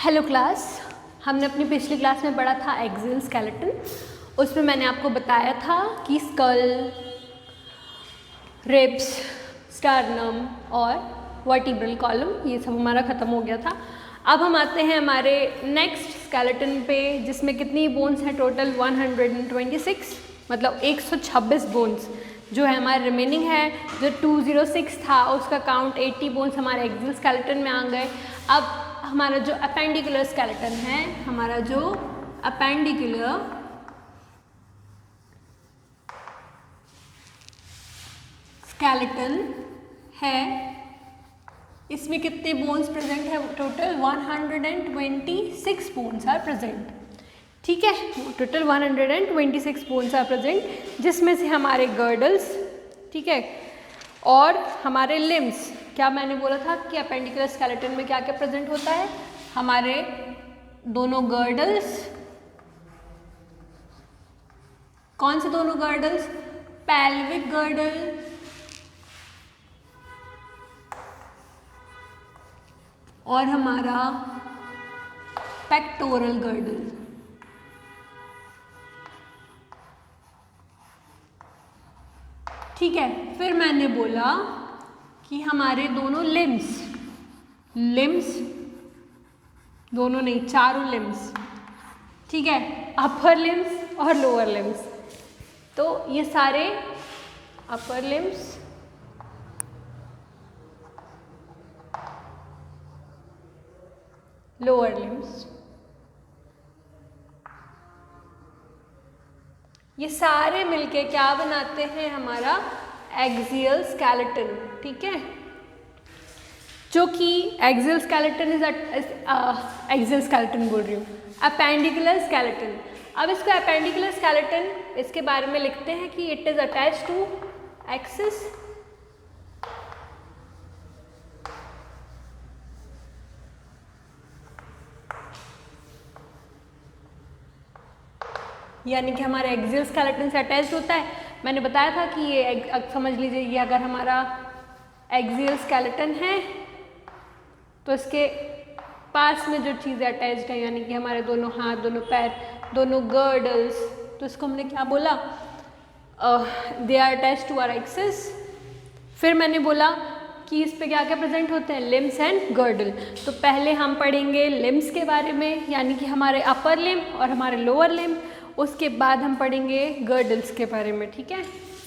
Hello class. हमने अपनी पिछली क्लास में पढ़ा था एक्सियल स्केलेटन। उसमें मैंने आपको बताया था कि स्कल, रिब्स, स्टर्नम और वर्टिब्रल कॉलम ये सब हमारा ख़त्म हो गया था। अब हम आते हैं हमारे नेक्स्ट स्केलेटन पे, जिसमें कितनी बोन्स हैं टोटल 126, मतलब 126 बोन्स जो है हमारे रिमेनिंग है। जो 206 था उसका काउंट 80 बोन्स हमारे एक्सियल स्केलेटन में आ गए। अब हमारा जो अपेंडिकुलर स्केलेटन है, हमारा जो अपेंडिकुलर स्केलेटन है, इसमें कितने बोन्स प्रेजेंट है? Total 126 bones are present. ठीक है, टोटल 126 बोन्स आर प्रेजेंट, जिसमें से हमारे गर्डल्स, ठीक है, और हमारे लिम्स। क्या मैंने बोला था कि अपेंडिकुलर स्केलेटन में क्या क्या प्रेजेंट होता है? हमारे दोनों गर्डल्स, कौन से दोनों गर्डल्स? पेल्विक गर्डल और हमारा पेक्टोरल गर्डल। ठीक है, फिर मैंने बोला कि हमारे दोनों लिम्स दोनों नहीं, चारों लिम्स, ठीक है, अपर लिम्स और लोअर लिम्स। तो ये सारे अपर लिम्स, लोअर लिम्स, ये सारे मिलके क्या बनाते हैं? हमारा एक्सियल स्केलेटन। ठीक है, जो कि एक्सियल स्केलेटन एक्सियल स्केलेटन बोल रही हूँ, अपेंडिकुलर स्केलेटन। अब इसको अपेंडिकुलर स्केलेटन, इसके बारे में लिखते हैं कि it is attached to axis यानी कि हमारे एक्सियल स्केलेटन से अटैच्ड होता है। मैंने बताया था कि ये समझ लीजिए, ये अगर हमारा एक्सियल स्केलेटन है तो इसके पास में जो चीज़ें अटैच्ड है, यानी कि हमारे दोनों हाथ, दोनों पैर, दोनों गर्डल्स, तो इसको हमने क्या बोला? They are attached to our axis. फिर मैंने बोला कि इस पे क्या क्या प्रेजेंट होते हैं? Limbs and girdle. तो पहले हम पढ़ेंगे लिम्स के बारे में, यानी कि हमारे अपर लिम और हमारे लोअर लिम। उसके बाद हम पढ़ेंगे गर्डल्स के बारे में। ठीक है,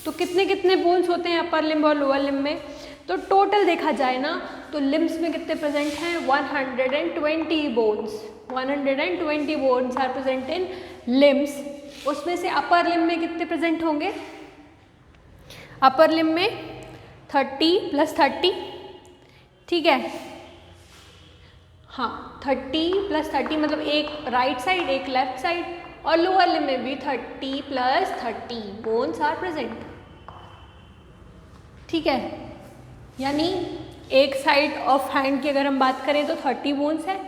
तो कितने कितने बोन्स होते हैं अपर लिम और लोअर लिम में? तो टोटल देखा जाए ना, तो लिम्स में कितने प्रेजेंट हैं? 120 bones. 120 bones are present in limbs. उसमें से अपर लिम में कितने प्रेजेंट होंगे? अपर लिम में 30 + 30, ठीक है, हाँ 30 + 30 मतलब एक राइट साइड एक लेफ्ट साइड, और लोअर लिम में भी 30 + 30 बोन्स आर प्रेजेंट। ठीक है, यानी एक साइड ऑफ हैंड की अगर हम बात करें तो 30 बोन्स है,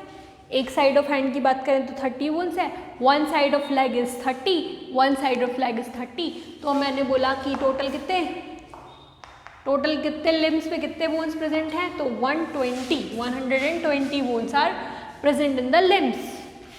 एक साइड ऑफ हैंड की बात करें तो 30 बोन्स है, one side of leg is 30, one side of leg is 30। तो मैंने बोला कि टोटल कितने लिम्स में कितने बोन्स प्रेजेंट हैं? तो 120 bones are present in the limbs.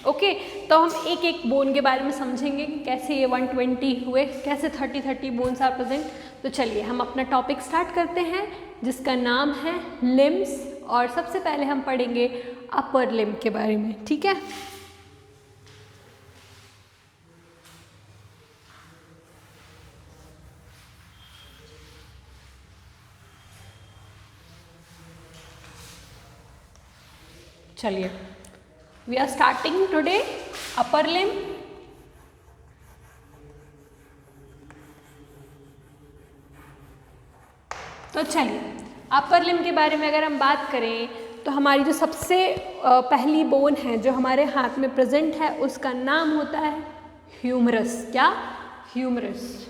Okay, तो हम एक एक बोन के बारे में समझेंगे कि कैसे ये 120 हुए, कैसे 30 बोन्स आर प्रेजेंट। तो चलिए हम अपना टॉपिक स्टार्ट करते हैं, जिसका नाम है लिम्स, और सबसे पहले हम पढ़ेंगे अपर लिम के बारे में। ठीक है, चलिए, वी आर स्टार्टिंग टुडे अपर लिम। तो चलिए अपर लिम के बारे में अगर हम बात करें तो हमारी जो सबसे पहली बोन है जो हमारे हाथ में प्रेजेंट है, उसका नाम होता है ह्यूमरस। क्या? ह्यूमरस।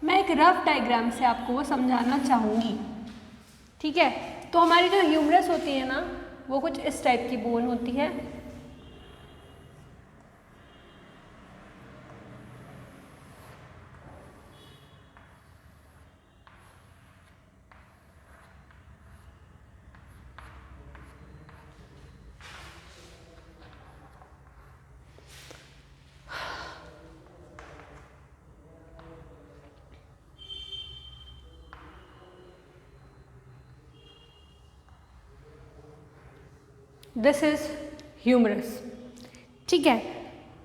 मैं एक रफ डायग्राम से आपको वो समझाना चाहूँगी। ठीक है, तो हमारी जो ह्यूमरस होती है ना, वो कुछ इस टाइप की बोन होती है। This is humerus. ठीक है,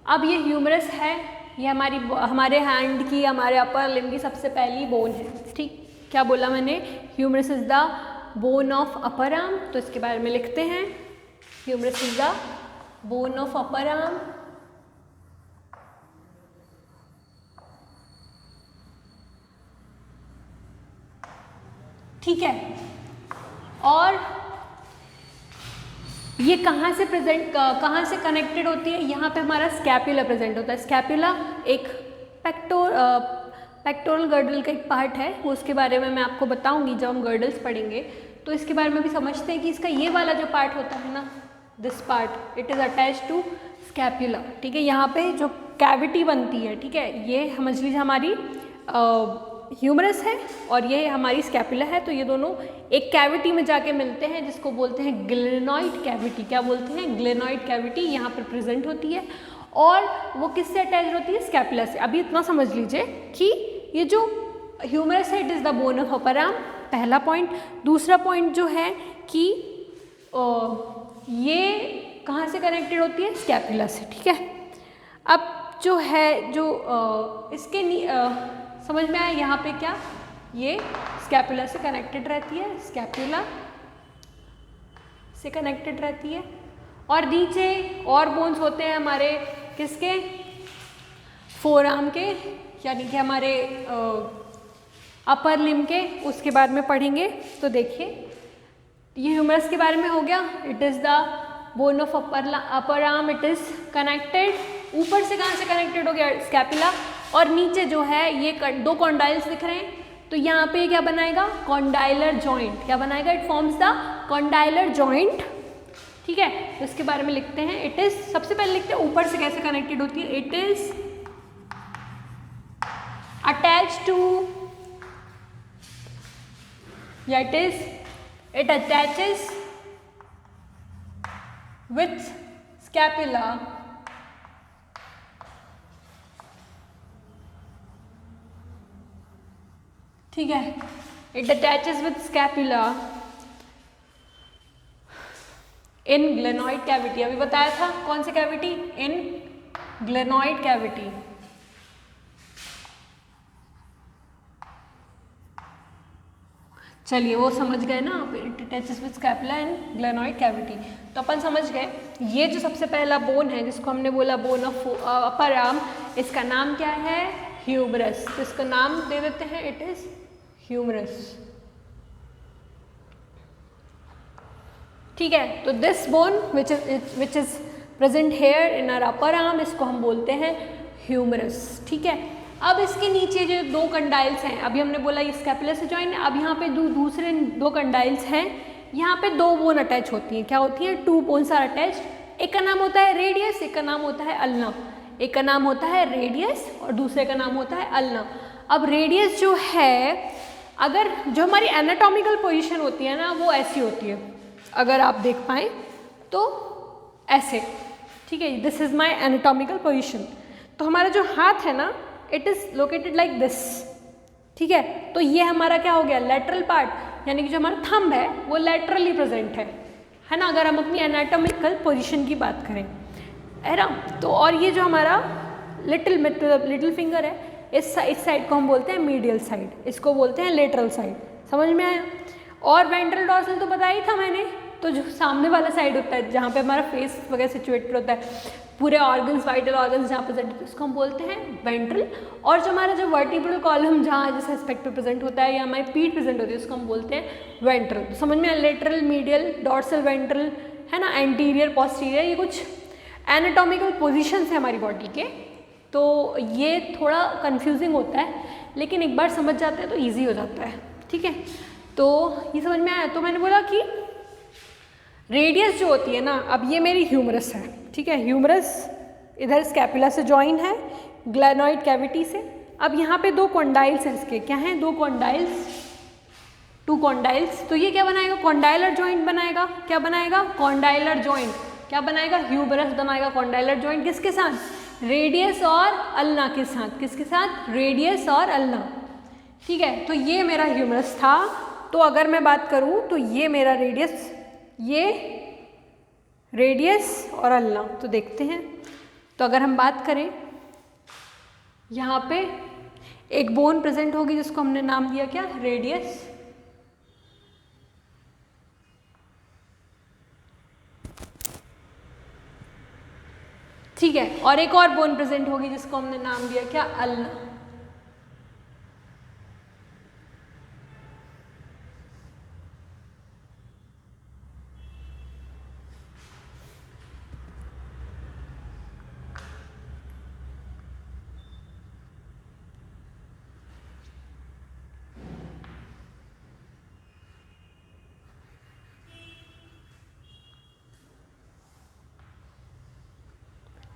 अब ये ह्यूमरस है, ये हमारे हैंड की, हमारे अपर लिम्ब की सबसे पहली बोन है। ठीक, क्या बोला मैंने? Humerus is the bone of upper arm. तो इसके बारे में लिखते हैं, humerus is the bone of upper arm. ठीक है, और ये कहाँ से कनेक्टेड होती है? यहाँ पे हमारा स्कैपुला प्रेजेंट होता है। स्कैपुला एक पेक्टोरल गर्डल का एक पार्ट है, वो उसके बारे में मैं आपको बताऊंगी जब हम गर्डल्स पढ़ेंगे। तो इसके बारे में भी समझते हैं कि इसका ये वाला जो पार्ट होता है ना, this part, it is attach to scapula. ठीक है, यहाँ पे जो कैविटी बनती है, ठीक है, ये समझ लीजिए हमारी ह्यूमरस है और ये हमारी स्कैपुला है। तो ये दोनों एक कैविटी में जाके मिलते हैं, जिसको बोलते हैं ग्लेनोइड कैविटी। क्या बोलते हैं? ग्लेनोइड कैविटी यहाँ पर प्रेजेंट होती है और वो किससे अटैच होती है? स्कैपुला से। अभी इतना समझ लीजिए कि ये जो ह्यूमरस है, it is the bone of upper arm, पहला पॉइंट। दूसरा पॉइंट जो है कि ये कहाँ से कनेक्टेड होती है? स्कैपुला से। ठीक है, अब जो है इसके समझ में आया यहाँ पे क्या? ये स्कैपुला से कनेक्टेड रहती है, स्कैपुला से कनेक्टेड रहती है। और नीचे और बोन्स होते हैं हमारे किसके? फोर आर्म के, यानी कि हमारे अपर लिम्ब के, उसके बाद में पढ़ेंगे। तो देखिए, ये ह्यूमरस के बारे में हो गया। It is the bone of upper arm, it is connected. ऊपर से कहाँ से कनेक्टेड हो गया? स्कैपुला। और नीचे जो है ये दो कॉन्डाइल्स दिख रहे हैं, तो यहाँ पे क्या बनाएगा? Condylar joint. क्या बनाएगा? It forms the condylar joint. ठीक है, तो इसके बारे में लिखते हैं। इट इज, सबसे पहले लिखते हैं ऊपर से कैसे कनेक्टेड होती है। इट इज अटैच टू, या इट अटैचेस विथ स्कैपुला ठीक है, it attaches with scapula in glenoid cavity. अभी बताया था कौन सी कैविटी? इन ग्लेनोइड कैविटी। चलिए, वो समझ गए ना, it attaches with scapula in glenoid cavity. तो अपन समझ गए ये जो सबसे पहला बोन है, जिसको हमने बोला बोन ऑफ अपर आर्म, इसका नाम क्या है? ह्यूमरस। तो इसका नाम दे देते हैं, इट इज ह्यूमरस। ठीक है, तो this bone which is present here in our upper arm, इसको हम बोलते हैं ह्यूमरस। ठीक है, अब इसके नीचे जो दो कंडाइल्स हैं, अभी हमने बोला ये स्कैपुला से जॉइन है। अब यहाँ पे दूसरे दो कंडाइल्स हैं, यहाँ पे दो बोन अटैच होती हैं। क्या होती हैं? Two bones are attached. एक का नाम होता है रेडियस, एक का नाम होता है अल्ना। एक का नाम होता है रेडियस और दूसरे का नाम होता है अल्ना। अब रेडियस जो है, अगर जो हमारी एनाटॉमिकल पोजीशन होती है ना, वो ऐसी होती है, अगर आप देख पाएँ तो ऐसे। ठीक है, this is my anatomical position. तो हमारा जो हाथ है ना, it is located like this. ठीक है, तो ये हमारा क्या हो गया? लेटरल पार्ट, यानी कि जो हमारा थंब है वो लेटरली प्रेजेंट है ना, अगर हम अपनी एनाटॉमिकल पोजीशन की बात करें, है ना। तो और ये जो हमारा लिटिल फिंगर है, इस साइड को हम बोलते हैं मीडियल साइड, इसको बोलते हैं लेटरल साइड। समझ में आया? और वेंट्रल डॉर्सल तो बताया ही था मैंने। तो जो सामने वाला साइड होता है, जहाँ पे हमारा फेस वगैरह सिचुएटेड होता है, पूरे ऑर्गन्स, वाइटल ऑर्गन्स जहाँ प्रेजेंट होते हैं, उसको हम बोलते हैं वेंट्रल। और जो हमारा जो वर्टिब्रल कॉलम जहाँ जिस एस्पेक्ट पे प्रेजेंट होता है, या हमारी पीठ प्रेजेंट होती है, उसको हम बोलते हैं वेंट्रल। तो समझ में? लेटरल, मीडियल, डॉर्सल, वेंट्रल, है ना, एंटीरियर, पोस्टीरियर, ये कुछ एनाटॉमिकल पोजिशंस है हमारी बॉडी के। तो ये थोड़ा कन्फ्यूजिंग होता है, लेकिन एक बार समझ जाते हैं तो ईजी हो जाता है। ठीक है, तो ये समझ में आया। तो मैंने बोला कि रेडियस जो होती है ना, अब ये मेरी ह्यूमरस है। ठीक है, ह्यूमरस इधर स्कैपुला से जॉइन है ग्लेनोइड कैविटी से। अब यहाँ पे दो कॉन्डाइल्स हैं इसके। क्या हैं? दो कॉन्डाइल्स, टू कॉन्डाइल्स। तो ये क्या बनाएगा? कॉन्डाइलर जॉइंट बनाएगा। क्या बनाएगा? Condylar joint. क्या बनाएगा? ह्यूमरस बनाएगा कॉन्डाइलर जॉइंट। किसके साथ? रेडियस और अल्ना के साथ। किसके साथ? रेडियस और अल्ना। ठीक है, तो ये मेरा ह्यूमरस था। तो अगर मैं बात करूँ तो ये मेरा रेडियस, ये रेडियस और अल्ना। तो देखते हैं, तो अगर हम बात करें यहाँ पे एक बोन प्रेजेंट होगी जिसको हमने नाम दिया क्या, रेडियस। ठीक है, और एक और बोन प्रेजेंट होगी जिसको हमने नाम दिया क्या, अल्ना।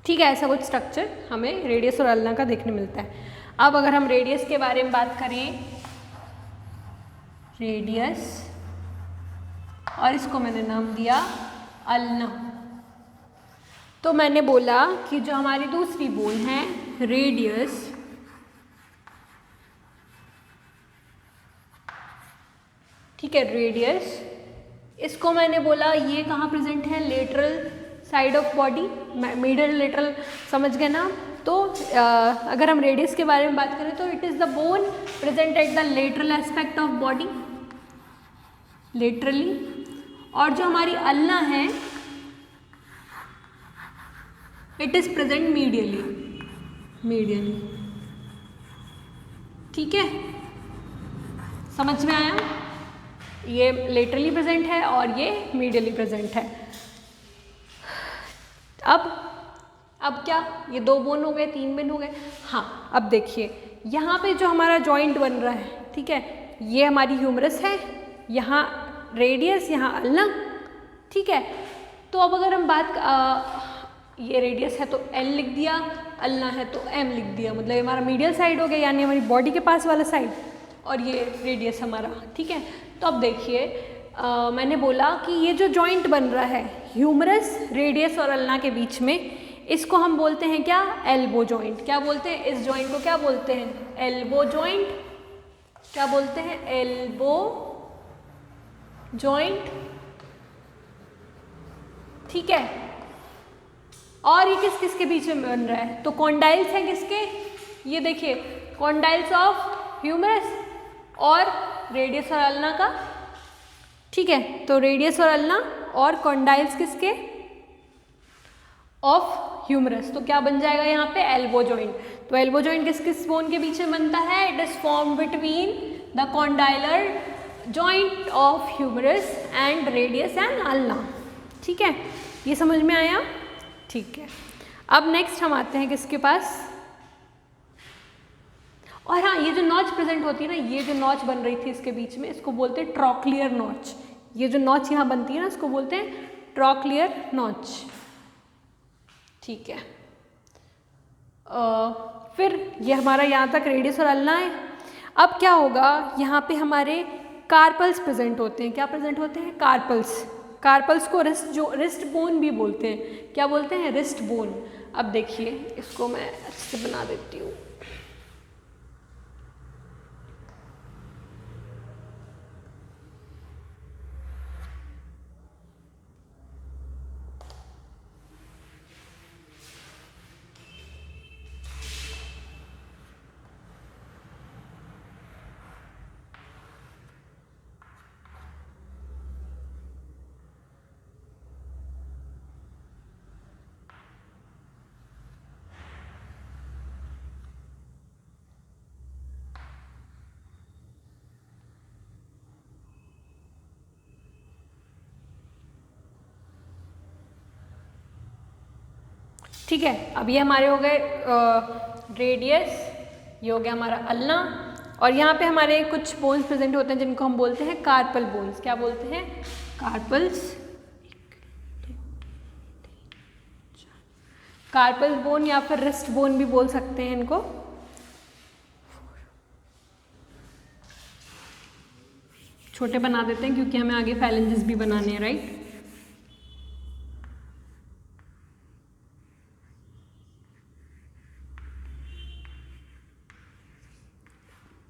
ठीक है, ऐसा कुछ स्ट्रक्चर हमें रेडियस और अल्ना का देखने मिलता है। अब अगर हम रेडियस के बारे में बात करें, रेडियस और इसको मैंने नाम दिया अल्ना, तो मैंने बोला कि जो हमारी दूसरी बोन है रेडियस, ठीक है, रेडियस, इसको मैंने बोला ये कहाँ प्रेजेंट है, lateral side of body, medial lateral, समझ गए ना। तो अगर हम रेडियस के बारे में बात करें तो it is the bone present at the lateral aspect of body, laterally. और जो हमारी अल्ना है it is present medially, medially. ठीक है, समझ में आया, ये लेटरली प्रेजेंट है और ये मीडियली प्रेजेंट है। अब क्या, ये 2 बोन हो गए, 3 बोन हो गए। हाँ, अब देखिए यहाँ पे जो हमारा जॉइंट बन रहा है, ठीक है, ये हमारी ह्यूमरस है, यहाँ रेडियस, यहाँ अल्ना। ठीक है, तो अब अगर हम ये रेडियस है तो L लिख दिया, अल्ना है तो M लिख दिया, मतलब ये हमारा मीडियल साइड हो गया, यानी हमारी बॉडी के पास वाला साइड, और ये रेडियस हमारा। ठीक है, तो अब देखिए मैंने बोला कि ये जो जॉइंट बन रहा है ह्यूमरस, रेडियस और अल्ना के बीच में, इसको हम बोलते हैं क्या, एल्बो जॉइंट। क्या बोलते हैं इस जॉइंट को, क्या बोलते हैं, एल्बो जॉइंट। क्या बोलते हैं, एल्बो जॉइंट। ठीक है, और ये किस किस के बीच में बन रहा है, तो कॉन्डाइल्स हैं किसके, ये देखिए कॉन्डाइल्स ऑफ ह्यूमरस और रेडियस और अल्ना का। ठीक है, तो रेडियस और अल्ना और कॉन्डाइल्स किसके, ऑफ ह्यूमरस। तो क्या बन जाएगा यहाँ पे, एल्बो जॉइंट। तो एल्बो जॉइंट किस किस बोन के बीच में बनता है, it is form between the condylar joint of humerus and radius and ulna. ठीक है, ये समझ में आया। ठीक है, अब नेक्स्ट हम आते हैं किसके पास, और हाँ, ये जो नॉच प्रेजेंट होती है ना, ये जो नॉच बन रही थी इसके बीच में, इसको बोलते हैं ट्रॉक्लियर नॉच। ये जो नॉच यहाँ बनती है ना, इसको बोलते हैं ट्रॉक्लियर नॉच। ठीक है, फिर ये हमारा यहाँ तक रेडियस और अल्ना है। अब क्या होगा, यहाँ पे हमारे कार्पल्स प्रेजेंट होते हैं। क्या प्रेजेंट होते हैं, कार्पल्स। कार्पल्स को रिस्ट बोन भी बोलते हैं। क्या बोलते हैं, रिस्ट बोन। अब देखिए इसको मैं अच्छे से बना देती हूँ। ठीक है, अब ये हमारे हो गए रेडियस, ये हो गया हमारा अल्ना, और यहाँ पे हमारे कुछ बोन्स प्रेजेंट होते हैं जिनको हम बोलते हैं कार्पल बोन्स। क्या बोलते हैं, कार्पल्स। कार्पल बोन या फिर रिस्ट बोन भी बोल सकते हैं इनको। छोटे बना देते हैं क्योंकि हमें आगे फैलेंजेस भी बनाने हैं, राइट।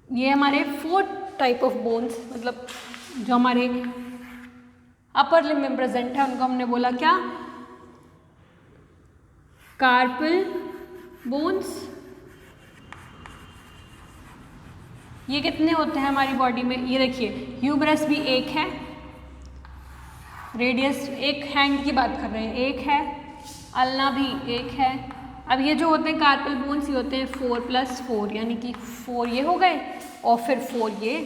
ये हमारे 4 टाइप ऑफ बोन्स, मतलब जो हमारे अपर लिम्ब में प्रेजेंट है उनको हमने बोला क्या, कार्पल बोन्स, ये कितने होते हैं हमारी बॉडी में, ये देखिए ह्यूमरस भी एक है, रेडियस एक हैंड की बात कर रहे हैं एक है, अल्ना भी एक है। अब ये जो होते हैं कार्पल बोन्स ये होते हैं 4 + 4 यानी कि 4 ये हो गए और फिर 4 ये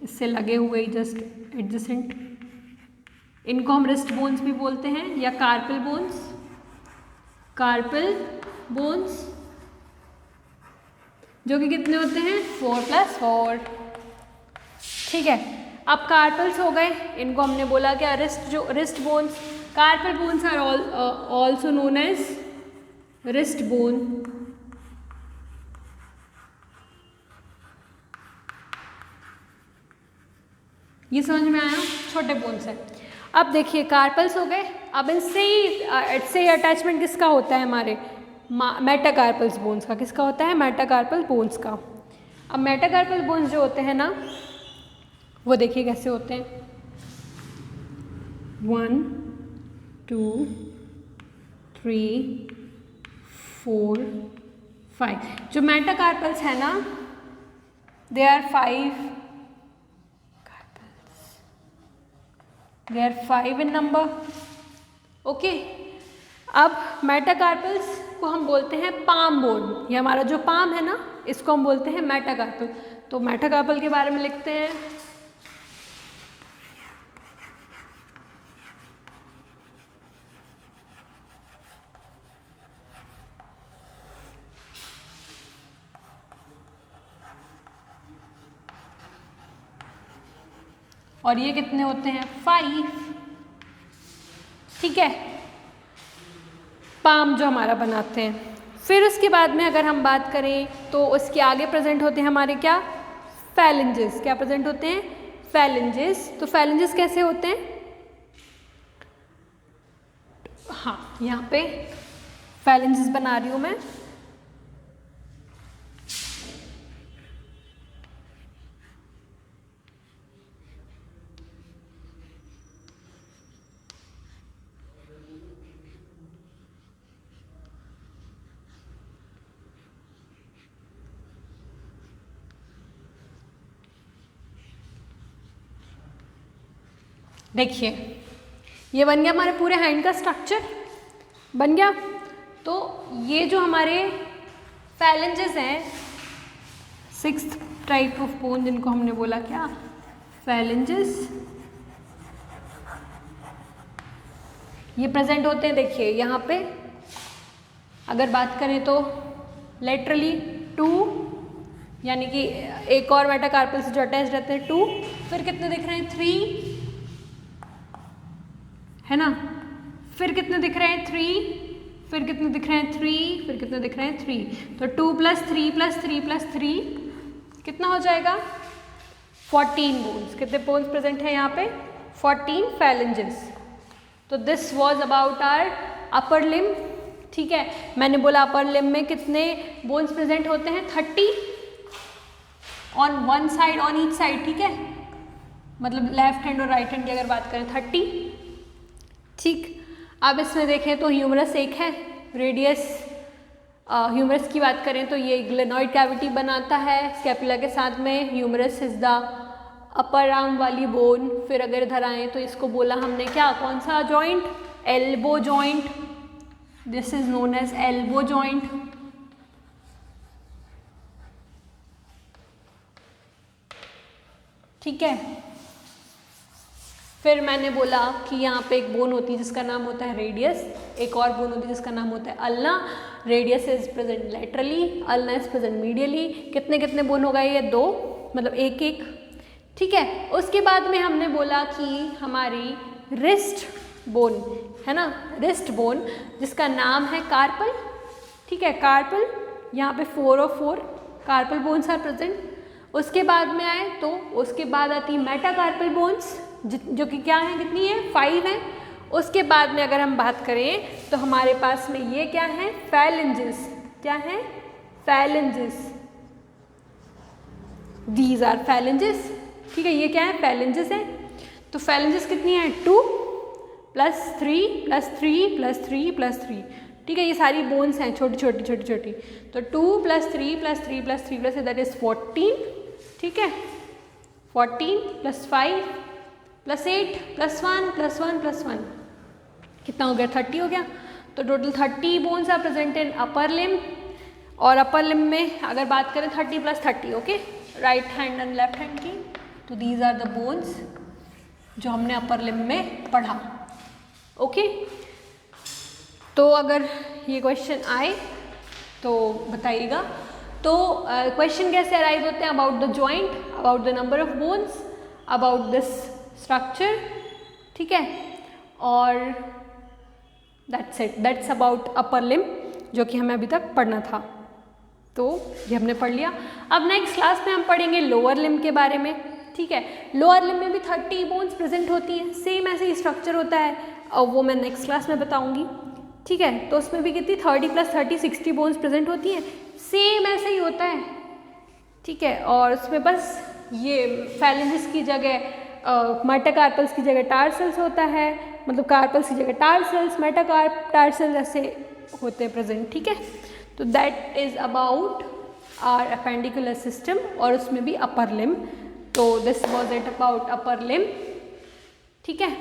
इससे लगे हुए जस्ट एडजेसेंट, इनको हम रिस्ट बोन्स भी बोलते हैं या कार्पल बोन्स, कार्पल बोन्स जो कि कितने होते हैं 4 + 4। ठीक है, अब कार्पल्स हो गए, इनको हमने बोला क्या wrist bones, carpal bones are also known as wrist bone. ये समझ में आया, छोटे बोन्स है। अब देखिए कार्पल्स हो गए, अब इनसे ही अटैचमेंट किसका होता है हमारे मेटाकार्पल्स बोन्स का, किसका होता है मेटाकार्पल बोन्स का। अब मेटाकार्पल बोन्स जो होते हैं ना वो देखिए कैसे होते हैं, 1 2 3 4 5, जो मेटाकार्पल्स है ना they are 5 in number. Okay, अब मेटाकार्पल्स को हम बोलते हैं पाम बोन, ये हमारा जो पाम है ना इसको हम बोलते हैं मेटाकार्पल। तो मेटाकार्पल के बारे में लिखते हैं, और ये कितने होते हैं 5। ठीक है, पाम जो हमारा बनाते हैं। फिर उसके बाद में अगर हम बात करें तो उसके आगे प्रेजेंट होते हैं हमारे क्या फैलेंजेस, क्या प्रेजेंट होते हैं फैलेंजेस। तो फैलेंजेस कैसे होते हैं, हाँ यहाँ पे फैलेंजेस बना रही हूँ मैं। देखिए ये बन गया हमारे पूरे हैंड का स्ट्रक्चर बन गया। तो ये जो हमारे फैलेंजेस हैं, 6th टाइप ऑफ बोन जिनको हमने बोला क्या फैलेंजेस, ये प्रेजेंट होते हैं। देखिए यहाँ पे अगर बात करें तो लेटरली 2 यानी कि एक और मेटाकार्पल से जो अटैच रहते हैं 2, फिर कितने दिख रहे हैं 3 है ना, फिर कितने दिख रहे हैं 3, फिर कितने दिख रहे हैं 3, फिर कितने दिख रहे हैं 3। तो 2 + 3 + 3 + 3 कितना हो जाएगा 14 बोन्स। कितने बोन्स प्रेजेंट है यहाँ पे 14 फैलेंजेस। तो this was about our upper limb. ठीक है, मैंने बोला अपर लिम्ब में कितने बोन्स प्रेजेंट होते हैं 30 on one side on each side. ठीक है, मतलब लेफ्ट हैंड और राइट हैंड की अगर बात करें 30। ठीक, अब इसमें देखें तो ह्यूमरस एक है, रेडियस ह्यूमरस की बात करें तो ये ग्लेनॉइड कैविटी बनाता है स्कैपुला के साथ में। Humerus is the upper arm वाली बोन। फिर अगर इधर आए तो इसको बोला हमने क्या, कौन सा joint, elbow joint. This is known as elbow joint. ठीक है, फिर मैंने बोला कि यहाँ पे एक बोन होती है जिसका नाम होता है रेडियस, एक और बोन होती है जिसका नाम होता है ulna. Radius is present laterally, ulna is present medially. कितने कितने बोन हो गए ये 2, मतलब एक एक। ठीक है, उसके बाद में हमने बोला कि हमारी रिस्ट बोन है ना, रिस्ट बोन जिसका नाम है कार्पल। ठीक है, कार्पल यहाँ पे 4 और 4 कार्पल बोन्स आर प्रेजेंट। उसके बाद में आए तो उसके बाद आती है मेटाकार्पल बोन्स जो कि क्या है, कितनी है 5 है। उसके बाद में अगर हम बात करें तो हमारे पास में ये क्या है फैलेंजेस। क्या है फैलेंजेस, दीज आर फैलेंजेस। ठीक है, ये क्या है फैलेंजेस है। तो फैलेंजेस कितनी है 2 + 3 + 3 + 3 + 3, ठीक है, ये सारी बोन्स हैं छोटी छोटी छोटी छोटी। तो 2 + 3 + 3 + 3 + दैट इज़ 14, ठीक है, 14 + 5 + 8 + 1 + 1 + 1 कितना हो गया, 30 हो गया। तो total 30 bones are present in upper limb. और अपर लिम्ब में अगर बात करें 30 + 30, okay, right hand and left hand की, तो दीज आर द बोन्स जो हमने अपर लिम्ब में पढ़ा, ओके। तो अगर ये क्वेश्चन आए तो बताइएगा। तो क्वेश्चन कैसे अराइज होते हैं, about the joint, about the number of bones, about this structure, ठीक है, और that's it, that's about upper limb जो कि हमें अभी तक पढ़ना था। तो ये हमने पढ़ लिया। अब नेक्स्ट क्लास में हम पढ़ेंगे लोअर लिम्ब के बारे में, ठीक है। लोअर लिम्ब में भी 30 बोन्स प्रेजेंट होती हैं, सेम ऐसे ही स्ट्रक्चर होता है, और वो मैं नेक्स्ट क्लास में बताऊंगी, ठीक है। तो उसमें भी कितनी 30 + 30 60 बोन्स प्रेजेंट होती हैं, सेम ऐसे ही होता है, ठीक है। और उसमें बस ये फैलेंजिस की जगह मेटाकार्पल्स की जगह टार्सल्स होता है, मतलब कार्पल्स की जगह टार्सल्स, मेटाटार्सल्स ऐसे होते हैं प्रेजेंट, ठीक है। तो that is about our appendicular system, और उसमें भी अपर लिम्ब। तो this was it about upper limb, ठीक है।